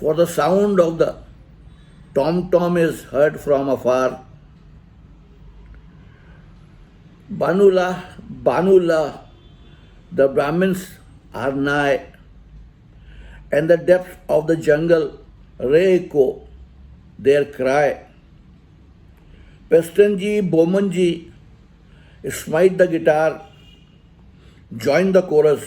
for the sound of the tom-tom is heard from afar. Banullah, the Brahmins are nigh, and the depths of the jungle re-echo their cry. Pestanji, Bomanji, smite the guitar, join the chorus,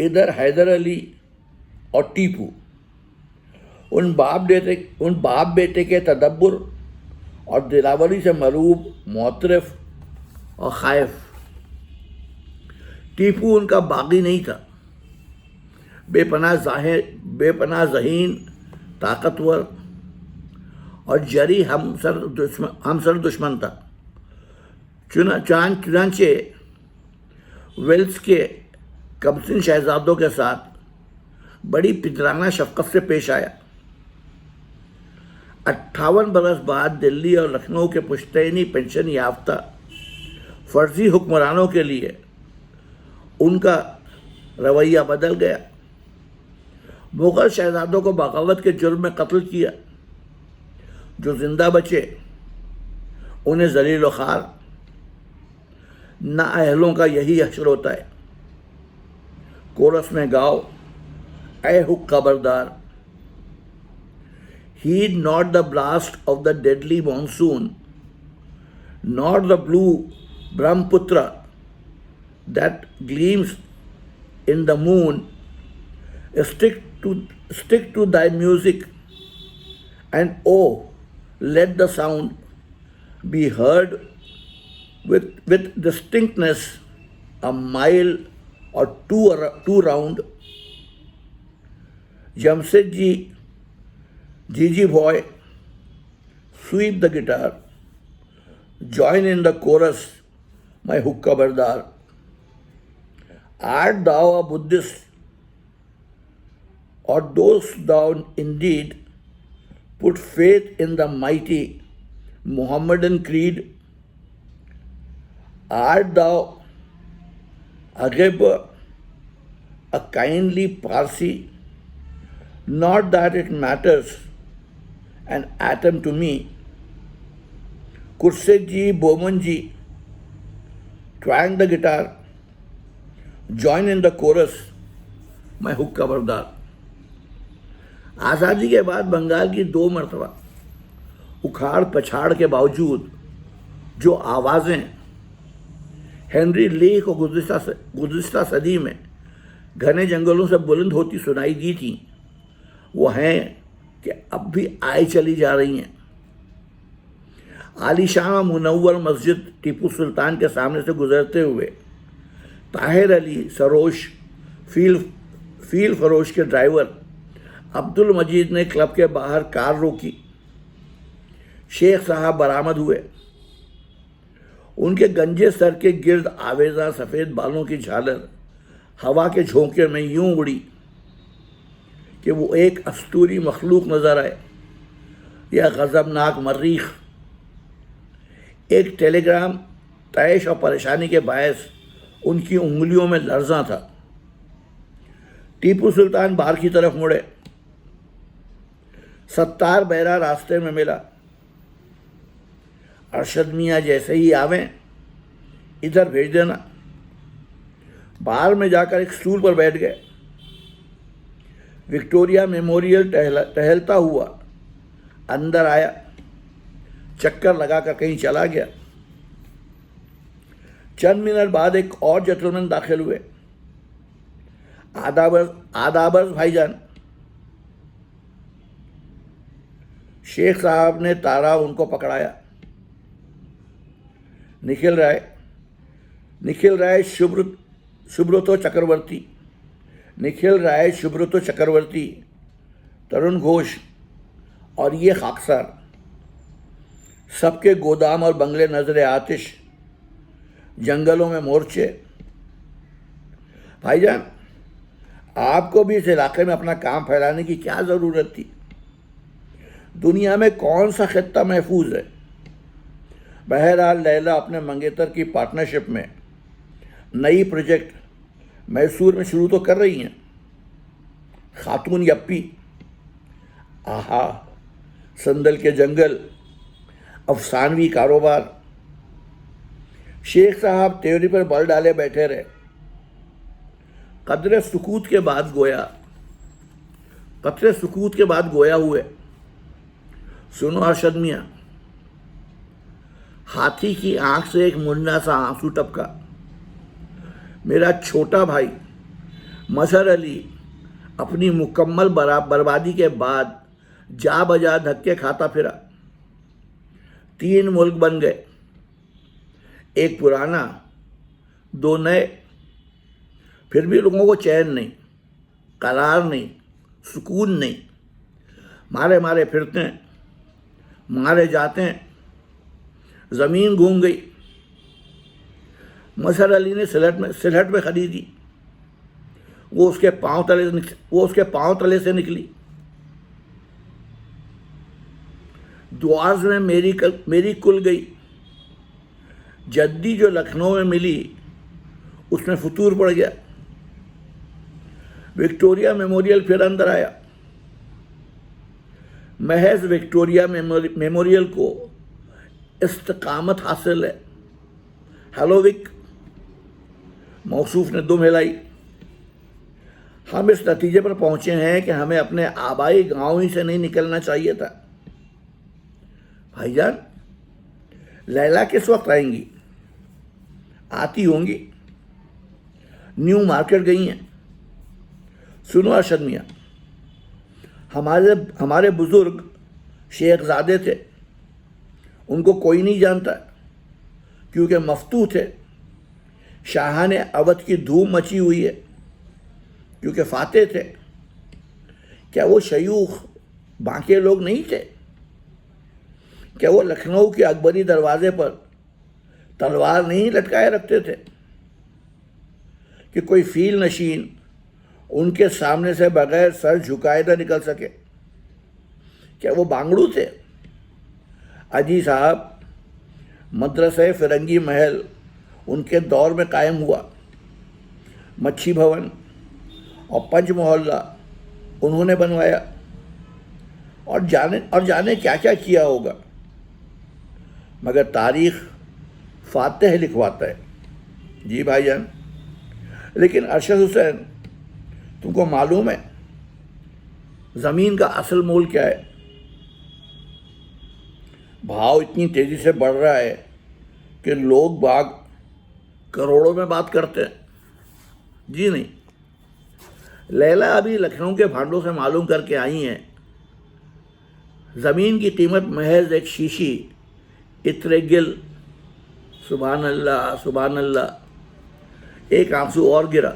ادھر حیدر علی اور ٹیپو، ان باپ بیٹے کے تدبر اور دلاوری سے مروب، معترف اور خائف۔ ٹیپو ان کا باغی نہیں تھا، بے پناہ ذہین، طاقتور اور جری ہمسر دشمن تھا۔ چنانچہ ویلس کے کمسن شہزادوں کے ساتھ بڑی پدرانہ شفقت سے پیش آیا۔ 58 برس بعد دلی اور لکھنؤ کے پشتینی پنشن یافتہ فرضی حکمرانوں کے لیے ان کا رویہ بدل گیا۔ مغل شہزادوں کو بغاوت کے جرم میں قتل کیا، جو زندہ بچے انہیں ذلیل و خوار۔ نااہلوں کا یہی حشر ہوتا ہے۔ کورس میں گاؤ، اے حق خبردار، heed not the blast of the deadly monsoon, nor the blue Brahmaputra that gleams in the moon. Stick to thy music, and oh, let the sound be heard with distinctness a mile or two round. Jamshedji, Gigi boy, sweep the guitar, join in the chorus, my hukka bardar. Art thou a Buddhist, or dost thou indeed put faith in the mighty Muhammadan creed? Art thou a Gabriel, a kindly Parsi? Not that it matters an atom to me. Kursetji, Bomanji, twang the guitar, join in the chorus, my hukka bardar. آزادی کے بعد بنگال کی 2 مرتبہ اکھاڑ پچھاڑ کے باوجود جو آوازیں Henry لے کو گزشتہ صدی میں گھنے جنگلوں سے بلند ہوتی سنائی دی تھیں، وہ ہیں کہ اب بھی آئی چلی جا رہی ہیں۔ عالی شان و منور مسجد ٹیپو سلطان کے سامنے سے گزرتے ہوئے طاہر علی سروش فیل فروش کے ڈرائیور عبد المجید نے کلب کے باہر کار روکی۔ شیخ صاحب برآمد ہوئے۔ ان کے گنجے سر کے گرد آویزہ سفید بالوں کی جھالر ہوا کے جھونکے میں یوں اڑی کہ وہ ایک اسطوری مخلوق نظر آئے یا غضبناک مریخ۔ ایک ٹیلی گرام طیش اور پریشانی کے باعث ان کی انگلیوں میں لرزاں تھا۔ ٹیپو سلطان باہر کی طرف مڑے۔ ستار بیرا راستے میں ملا۔ ارشد میاں جیسے ہی آویں ادھر بھیج دینا۔ باہر میں جا کر ایک سٹول پر بیٹھ گئے۔ وکٹوریا میموریل ٹہلتا ہوا اندر آیا، چکر لگا کر کہیں چلا گیا۔ چند منٹ بعد ایک اور جنٹلمین داخل ہوئے۔ آدابرز بھائی جان۔ شیخ صاحب نے تارا ان کو پکڑایا۔ نکھل رائے شبرتو چکرورتی، نکھل رائے شبرتو چکرورتی، ترون گھوش اور یہ خاکسار، سب کے گودام اور بنگلے نظر آتش، جنگلوں میں مورچے۔ بھائی جان، آپ کو بھی اس علاقے میں اپنا کام پھیلانے کی کیا ضرورت تھی؟ دنیا میں کون سا خطہ محفوظ ہے؟ بہرحال لیلا اپنے منگیتر کی پارٹنرشپ میں نئی پروجیکٹ میسور میں شروع تو کر رہی ہیں۔ خاتون یپی، آہا، سندل کے جنگل، افسانوی کاروبار۔ شیخ صاحب تیوری پر بل ڈالے بیٹھے رہے۔ قطرے سکوت کے بعد گویا ہوئے، سنو ارشد میاں۔ ہاتھی کی آنکھ سے ایک منڈا سا آنسو ٹپکا۔ میرا چھوٹا بھائی مظہر علی اپنی مکمل بربادی کے بعد جا بجا دھکے کھاتا پھرا. 3 ملک بن گئے، ایک پرانا، 2 نئے. پھر بھی لوگوں کو چین نہیں، قرار نہیں، سکون نہیں. مارے پھرتے ہیں، مارے جاتے ہیں. زمین گھوم گئی. مظہر علی نے سلہٹ میں خریدی، وہ اس کے پاؤں تلے سے نکلی. دعاز میں میری کل گئی. جدی جو لکھنؤ میں ملی اس میں فطور پڑ گیا. وکٹوریا میموریل پھر اندر آیا. محض وکٹوریا میموریل کو استقامت حاصل ہے. ہیلو وک، موصوف نے دم ہلائی. ہم اس نتیجے پر پہنچے ہیں کہ ہمیں اپنے آبائی گاؤں ہی سے نہیں نکلنا چاہیے تھا. بھائی جان، لیلا کس وقت آئیں گی؟ آتی ہوں گی، نیو مارکیٹ گئی ہیں. سنو ارشد میاں، ہمارے بزرگ شیخ زادے تھے، ان کو کوئی نہیں جانتا کیونکہ مفتوح تھے. شاہان اودھ کی دھوم مچی ہوئی ہے کیونکہ فاتح تھے. کیا وہ شیوخ باقی لوگ نہیں تھے؟ کیا وہ لکھنؤ کے اکبری دروازے پر تلوار نہیں لٹکائے رکھتے تھے کہ کوئی فیل نشین ان کے سامنے سے بغیر سر جھکائے نہ نکل سکے؟ کیا وہ بانگڑو تھے؟ اجی صاحب، مدرسہ فرنگی محل ان کے دور میں قائم ہوا. مچھی بھون اور پنچ محلہ انہوں نے بنوایا. اور جانے کیا کیا کیا ہوگا، مگر تاریخ فاتح لکھواتا ہے. جی بھائی جان، لیکن ارشد حسین، تم کو معلوم ہے زمین کا اصل مول کیا ہے؟ بھاؤ اتنی تیزی سے بڑھ رہا ہے کہ لوگ باغ کروڑوں میں بات کرتے ہیں. جی نہیں، لیلا ابھی لکھنؤ کے بھانڈوں سے معلوم کر کے آئی ہیں. زمین کی قیمت محض ایک شیشی اترے گل. سبحان اللہ، سبحان اللہ. ایک آنسو اور گرا.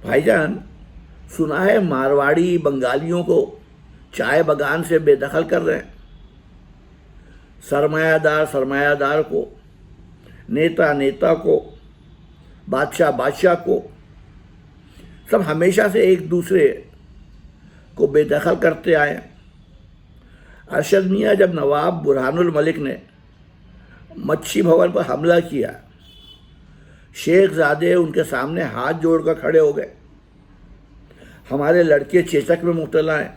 بھائی جان، سنا ہے مارواڑی بنگالیوں کو چائے بگان سے بے دخل کر رہے ہیں. سرمایہ دار کو، نیتا کو، بادشاہ کو، سب ہمیشہ سے ایک دوسرے کو بے دخل کرتے آئے. ارشد میاں، جب نواب برہان الملک نے مچھی بھون پر حملہ کیا، شیخ زادے ان کے سامنے ہاتھ جوڑ کر کھڑے ہو گئے. ہمارے لڑکے چیچک میں مبتلا ہیں،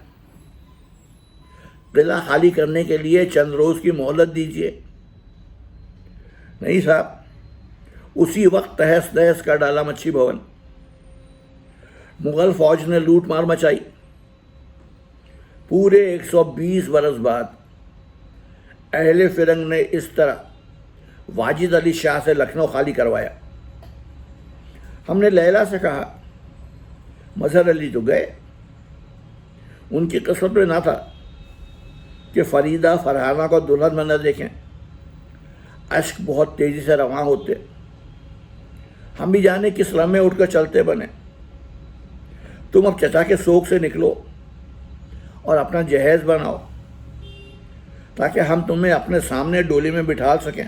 قلعہ خالی کرنے کے لیے چند روز کی مہلت دیجیے. نہیں صاحب، اسی وقت تہس نہس کر ڈالا مچھی بھون. مغل فوج نے لوٹ مار مچائی. پورے 120 برس بعد اہل فرنگ نے اس طرح واجد علی شاہ سے لکھنؤ خالی کروایا. ہم نے لیلا سے کہا مظہر علی تو گئے، ان کی قسمت میں نہ تھا کہ فریدہ فرحانہ کو دلہن میں نہ دیکھیں. اشک بہت تیزی سے رواں ہوتے. ہم بھی جانے کس لمحے اٹھ کر چلتے بنے. تم اب چچا کے سوگ سے نکلو اور اپنا جہیز بناؤ تاکہ ہم تمہیں اپنے سامنے ڈولی میں بٹھا سکیں.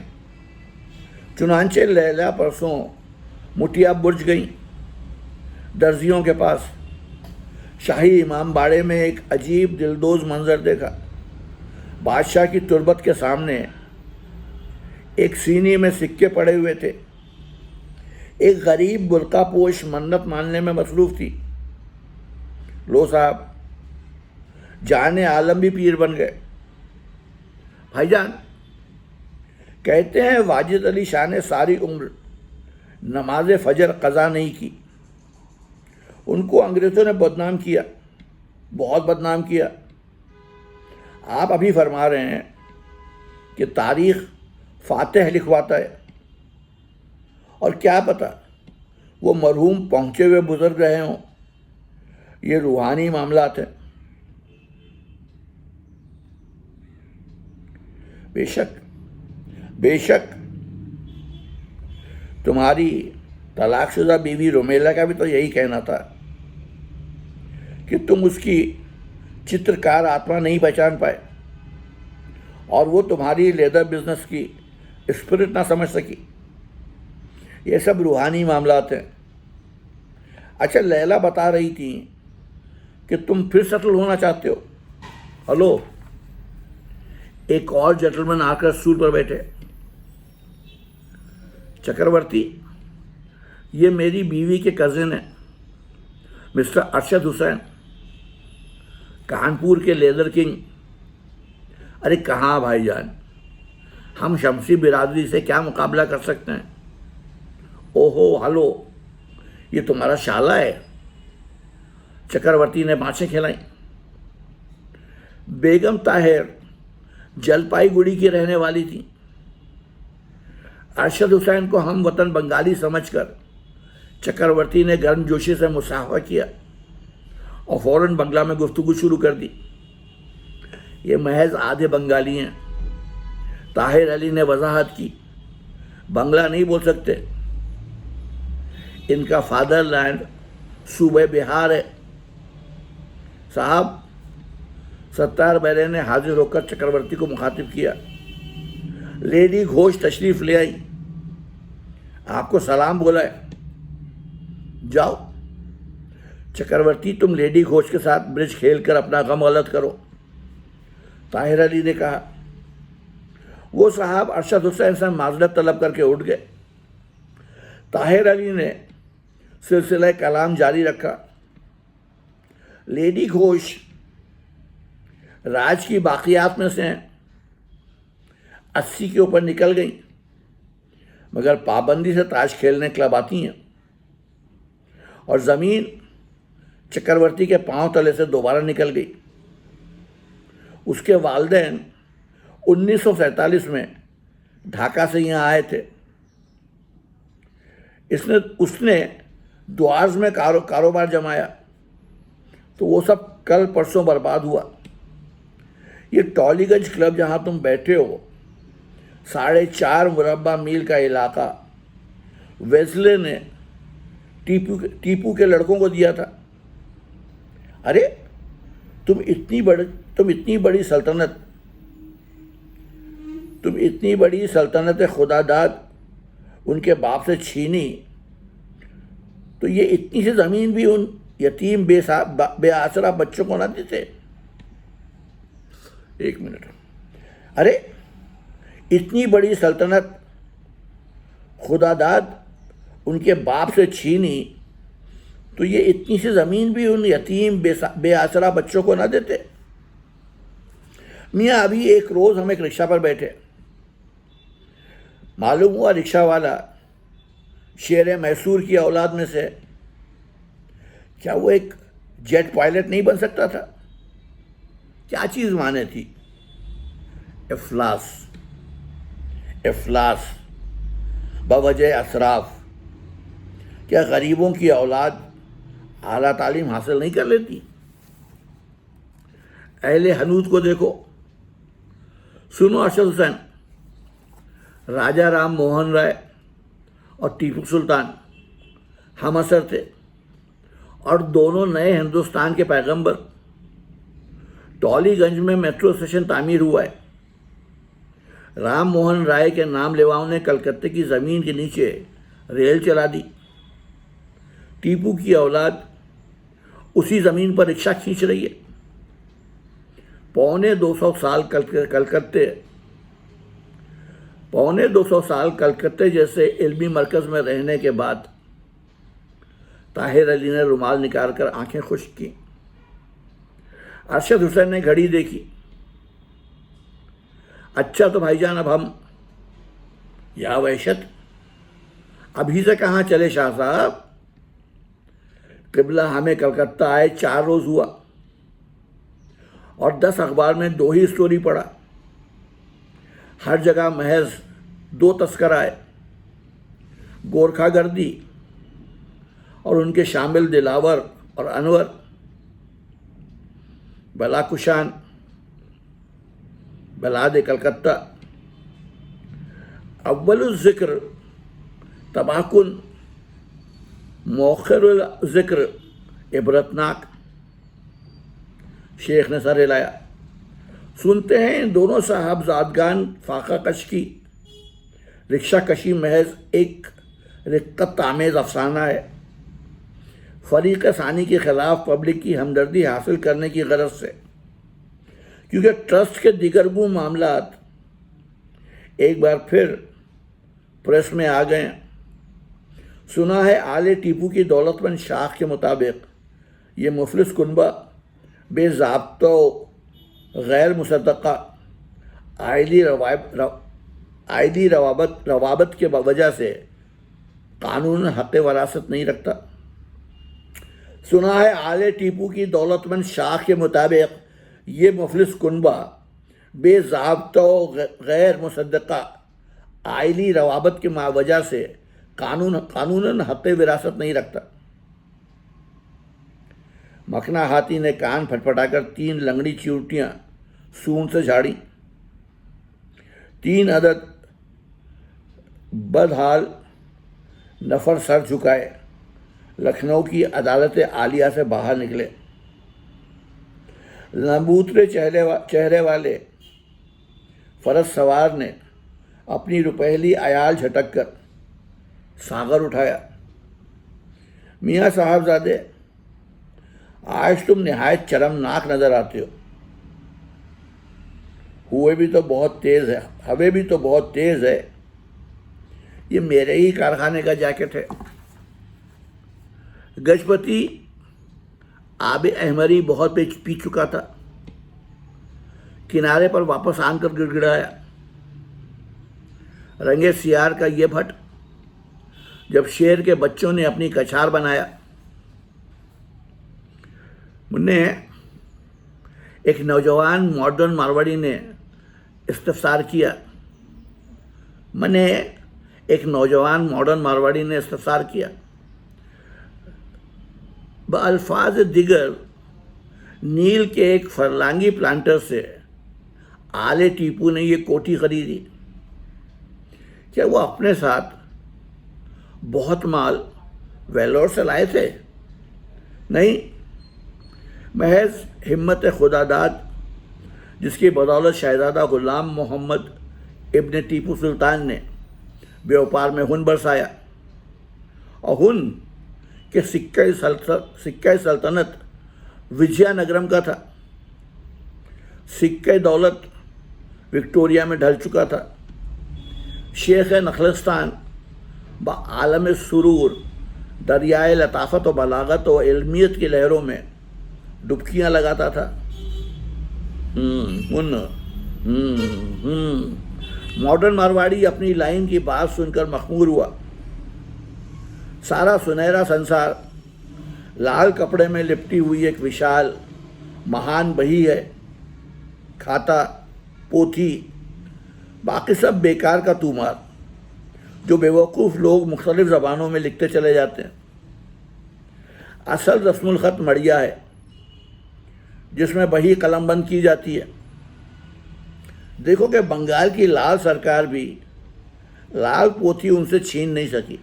چنانچہ لیلا پرسوں مٹیا برج گئیں درزیوں کے پاس. شاہی امام باڑے میں ایک عجیب دلدوز منظر دیکھا. بادشاہ کی تربت کے سامنے ایک سینی میں سکے پڑے ہوئے تھے. ایک غریب برقع پوش منت ماننے میں مصروف تھی. لو صاحب، جان عالم بھی پیر بن گئے. بھائی جان، کہتے ہیں واجد علی شاہ نے ساری عمر نماز فجر قضا نہیں کی. ان کو انگریزوں نے بدنام کیا، بہت بدنام کیا. آپ ابھی فرما رہے ہیں کہ تاریخ فاتح لکھواتا ہے، اور کیا پتہ وہ مرحوم پہنچے ہوئے بزرگ رہے ہوں، یہ روحانی معاملات ہیں۔ بے شک تمہاری طلاق شدہ بیوی رومیلا کا بھی تو یہی کہنا تھا کہ تم اس کی چترکار آتما نہیں پہچان پائے اور وہ تمہاری لیدر بزنس کی اسپرٹ نہ سمجھ سکی۔ یہ سب روحانی معاملات ہیں۔ اچھا، لیلا بتا رہی تھی کہ تم پھر سیٹل ہونا چاہتے ہو۔ ہلو، ایک اور جنٹلمین آ کر سٹول پر بیٹھے۔ چکرورتی، یہ میری بیوی کے کزن ہیں، مسٹر ارشد حسین، کانپور کے لیدر کنگ۔ ارے کہاں بھائی جان، ہم شمسی برادری سے کیا مقابلہ کر سکتے ہیں؟ اوہو، ہلو، یہ تمہارا شالہ ہے؟ چکرورتی نے بانچیں کھلائیں۔ بیگم طاہر جلپائی گڑی کی رہنے والی تھی۔ ارشد حسین کو ہم وطن بنگالی سمجھ کر چکرورتی نے گرم جوشی سے مصافحہ کیا اور فوراً بنگلہ میں گفتگو شروع کر دی۔ یہ محض آدھے بنگالی ہیں۔ طاہر علی نے وضاحت کی، بنگلہ نہیں بول سکتے، ان کا فادر لینڈ صوبہ بہار ہے۔ صاحب، ستار بیرے نے حاضر ہو کر چکرورتی کو مخاطب کیا۔ لیڈی گھوش تشریف لے آئی، آپ کو سلام بولا ہے، جاؤ۔ چکرورتی، تم لیڈی گھوش کے ساتھ برج کھیل کر اپنا غم غلط کرو، طاہر علی نے کہا۔ وہ صاحب ارشد حسین سے معذرت طلب کر کے اٹھ گئے۔ طاہر علی نے سلسلہ کلام جاری رکھا۔ لیڈی گھوش راج کی باقیات میں سے 80 کے اوپر نکل گئیں، مگر پابندی سے تاش کھیلنے کلب آتی ہیں، اور زمین چکرورتی کے پاؤں تلے سے دوبارہ نکل گئی۔ اس کے والدین 1947 میں ڈھاکہ سے یہاں آئے تھے۔ اس نے دعاز میں کاروبار جمایا تو وہ سب کل پرسوں برباد ہوا۔ یہ ٹالی گنج کلب جہاں تم بیٹھے ہو، 4.5 مربع میل کا علاقہ ویزلے نے ٹیپو کے لڑکوں کو دیا تھا۔ ارے تم اتنی بڑی سلطنت خدا داد ان کے باپ سے چھینی تو یہ اتنی سی زمین بھی ان یتیم بے آسرا بچوں کو نہ دیتے؟ ایک منٹ، ارے اتنی بڑی سلطنت خدا داد ان کے باپ سے چھینی تو یہ اتنی سی زمین بھی ان یتیم بے آسرا بچوں کو نہ دیتے؟ میاں ابھی ایک روز ہم ایک رکشہ پر بیٹھے، معلوم ہوا رکشہ والا شیر میسور کی اولاد میں سے۔ کیا وہ ایک جیٹ پائلٹ نہیں بن سکتا تھا؟ کیا چیز مانے تھی؟ افلاس بوجہ اسراف۔ کیا غریبوں کی اولاد اعلیٰ تعلیم حاصل نہیں کر لیتی؟ اہل حنود کو دیکھو۔ سنو ارشد حسین، راجہ رام موہن رائے اور ٹیپو سلطان ہم عصر تھے، اور دونوں نئے ہندوستان کے پیغمبر۔ ٹالی گنج میں میٹرو اسٹیشن تعمیر ہوا ہے۔ رام موہن رائے کے نام لیواؤں نے کلکتے کی زمین کے نیچے ریل چلا دی۔ ٹیپو کی اولاد اسی زمین پر رکشہ کھینچ رہی ہے۔ 250 سال کلکتے جیسے علمی مرکز میں رہنے کے بعد طاہر علی نے رومال نکال کر آنکھیں خشک کی۔ ارشد حسین نے گھڑی دیکھی۔ اچھا تو بھائی جان، اب ہم یا وحشت، ابھی سے کہاں چلے شاہ صاحب؟ قبلہ ہمیں کلکتہ آئے 4 روز ہوا اور 10 اخبار میں 2 ہی سٹوری پڑھا۔ ہر جگہ محض 2 تذکرہ آئے، گورکھا گردی اور ان کے شامل دلاور اور انور، بلاکشان، بلاد کلکتہ، اول الذکر تباکن، مؤخر الذکر عبرتناک۔ شیخ نے سر ہلایا۔ سنتے ہیں ان دونوں صاحبزادگان فاقہ کش کی رکشہ کشی محض ایک رقت آمیز افسانہ ہے، فریق ثانی کے خلاف پبلک کی ہمدردی حاصل کرنے کی غرض سے، کیونکہ ٹرسٹ کے دیگرگوں معاملات ایک بار پھر پریس میں آ گئے۔ سنا ہے آل ٹیپو کی دولت مند شاخ کے مطابق یہ مفلس کنبہ بے ضابطہ و غیر مصدقہ آئلی روابط کے وجہ سے قانون حق وراثت نہیں رکھتا۔ سنا ہے آل ٹیپو کی دولت مند شاخ کے مطابق یہ مفلس کنبہ بے ضابطہ و غیر مصدقہ آئلی روابط کی وجہ سے قانون حق وراثت نہیں رکھتا۔ مکھنا ہاتھی نے کان پھٹپھٹا کر 3 لنگڑی چیوٹیاں سونڈ سے جھاڑی۔ 3 عدد بدحال نفر سر جھکائے لکھنؤ کی عدالت عالیہ سے باہر نکلے۔ لمبوترے چہرے والے فرس سوار نے اپنی روپہلی عیال جھٹک کر ساغر اٹھایا۔ میاں صاحبزادے، آج تم نہایت شرمناک نظر آتے ہو۔ ہوئے بھی تو بہت تیز ہے، ہوے بھی تو بہت تیز ہے۔ یہ میرے ہی کارخانے کا جیکٹ ہے۔ گجپتی آب احمری بہت پی چکا تھا، کنارے پر واپس آن کر گڑ گڑایا۔ رنگے سیار کا یہ بھٹ جب شیر کے بچوں نے اپنی کچھار بنایا۔ منہ ایک نوجوان ماڈرن مارواڑی نے استفسار کیا۔ بألفاظ دیگر نیل کے ایک فرلانگی پلانٹر سے آل ٹیپو نے یہ کوٹھی خریدی۔ کیا وہ اپنے ساتھ بہت مال ویلور سے لائے تھے؟ نہیں، محض ہمت خدا داد جس کی بدولت شہزادہ غلام محمد ابن ٹیپو سلطان نے بیوپار میں ہن برسایا، اور ہن کہ سکہ سلطنت وجیا نگرم کا تھا، سکہ دولت وکٹوریا میں ڈھل چکا تھا۔ شیخ نخلستان بعالم سرور دریائے لطافت و بلاغت و علمیت کی لہروں میں ڈبکیاں لگاتا تھا۔ ماڈرن مارواڑی اپنی لائن کی بات سن کر مخمور ہوا۔ سارا سنہرا سنسار لال کپڑے میں لپٹی ہوئی ایک وشال مہان بہی ہے، کھاتا، پوتھی، باقی سب بیکار کا تومار جو بیوقوف لوگ مختلف زبانوں میں لکھتے چلے جاتے ہیں۔ اصل رسم الخط مڑیا ہے جس میں بہی قلم بند کی جاتی ہے۔ دیکھو کہ بنگال کی لال سرکار بھی لال پوتھی ان سے چھین نہیں سکی۔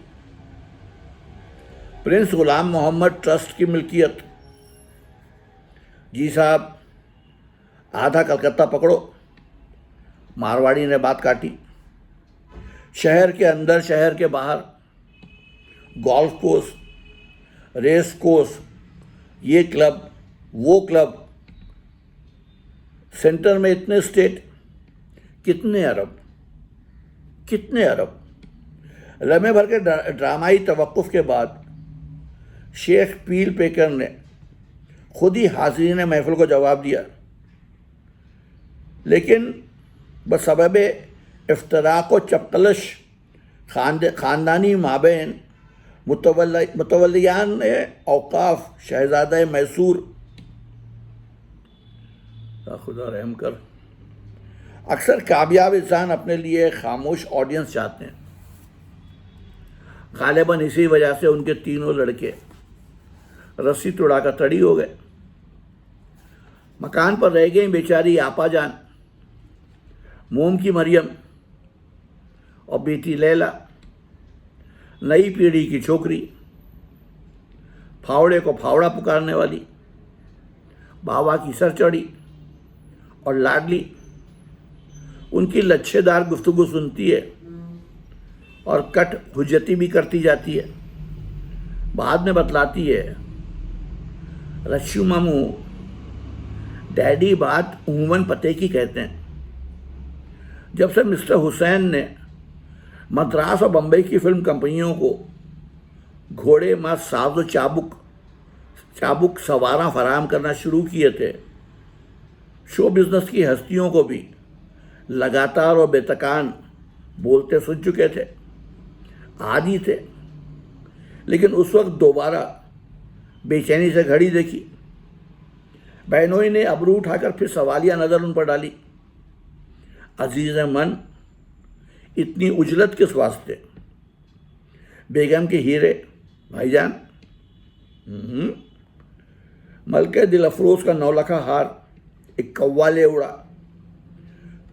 پرنس غلام محمد ٹرسٹ کی ملکیت۔ جی صاحب، آدھا کلکتہ پکڑو، مارواڑی نے بات کاٹی۔ شہر کے اندر، شہر کے باہر، گولف کورس، ریس کورس، یہ کلب، وہ کلب، سینٹر میں اتنے اسٹیٹ، کتنے ارب۔ لمحے بھر کے ڈرامائی توقف کے بعد شیخ پیل پیکر نے خود ہی حاضرین محفل کو جواب دیا، لیکن بسبب افتراق و چپقلش خاندانی مابین متولیان اوقاف شہزادہ میسور، خدا رحم کر، اکثر کامیاب انسان اپنے لیے خاموش آڈینس چاہتے ہیں۔ غالباً اسی وجہ سے ان کے تینوں لڑکے رسی توڑا کر تڑی ہو گئے. مکان پر رہ گئیں بیچاری آپا جان، موم کی مریم اور بیٹی لیلا، نئی پیڑھی کی چھوکری، پھاوڑے کو پھاوڑا پکارنے والی، بابا کی سر چڑھی اور لاڈلی. ان کی لچھے دار گفتگو سنتی ہے اور کٹ حجتی بھی کرتی جاتی ہے. بعد میں بتلاتی ہے، رشو مامو ڈیڈی بات عموماً پتے کی کہتے ہیں. جب سے مسٹر حسین نے مدراس اور بمبئی کی فلم کمپنیوں کو گھوڑے ماں ساز و چابک سواراں فراہم کرنا شروع کیے تھے، شو بزنس کی ہستیوں کو بھی لگاتار اور بے تکان بولتے سن چکے تھے، عادی تھے. لیکن اس وقت دوبارہ بے چینی سے گھڑی دیکھی. بہنوئی نے ابرو اٹھا کر پھر سوالیہ نظر ان پر ڈالی. عزیز من، اتنی اجلت کس واسطے؟ بیگم کے ہیرے بھائی جان، ملکہ دل افروز کا 9 لکھا ہار ایک کوا لے اڑا.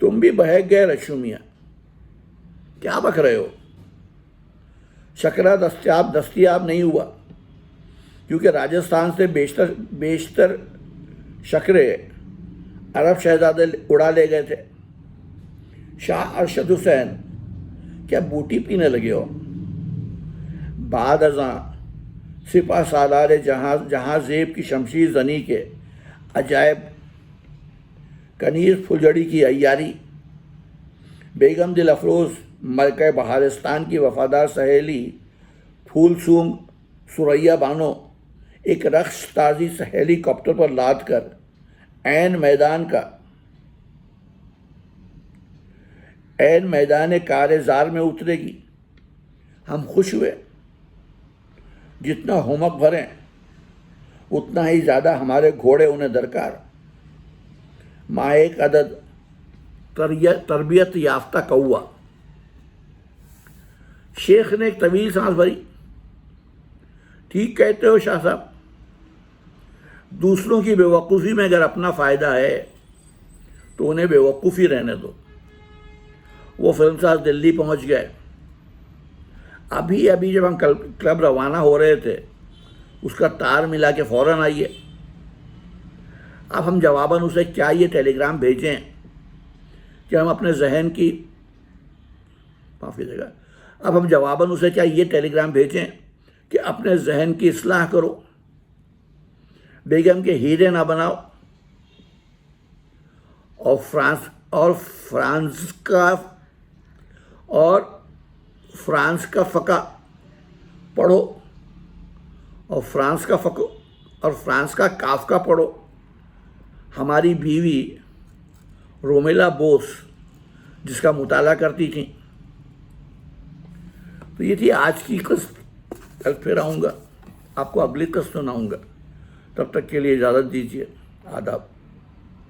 تم بھی بہک گئے رشو میاں، کیا بک رہے ہو؟ شکرہ دستیاب نہیں ہوا کیونکہ راجستھان سے بیشتر شکرے عرب شہزادے اڑا لے گئے تھے. شاہ ارشد حسین، کیا بوٹی پینے لگے ہو؟ بعد ازاں سپہ سالار جہاں زیب کی شمشیر زنی کے عجائب کنیز پھلجڑی کی عیاری. بیگم دل افروز ملکہ بہارستان کی وفادار سہیلی پھول سونگ سریا بانو ایک رقص تازی سے ہیلی کاپٹر پر لاد کر عین میدان کار زار میں اترے گی. ہم خوش ہوئے. جتنا ہومک بھریں اتنا ہی زیادہ ہمارے گھوڑے انہیں درکار. ماں ایک عدد تربیت یافتہ کوا. شیخ نے ایک طویل سانس بھری. ٹھیک کہتے ہو شاہ صاحب، دوسروں کی بیوقوفی میں اگر اپنا فائدہ ہے تو انہیں بیوقوفی رہنے دو. وہ فلم ساز دلی پہنچ گئے. ابھی جب ہم کلب روانہ ہو رہے تھے اس کا تار ملا کے فوراً آئیے. اب ہم جواباً اسے کیا یہ ٹیلی گرام بھیجیں کہ ہم اپنے ذہن کی اپنے ذہن کی اصلاح کرو، بیگم کے ہیرے نہ بناؤ اور فرانس کا فقہ پڑھو اور فرانس کا کافکا پڑھو. ہماری بیوی رومیلا بوس جس کا مطالعہ کرتی تھیں. تو یہ تھی آج کی قسط. کل پھر آؤں گا، آپ کو اگلی قسط سناؤں گا. تب تک کے لیے اجازت دیجیے. آداب.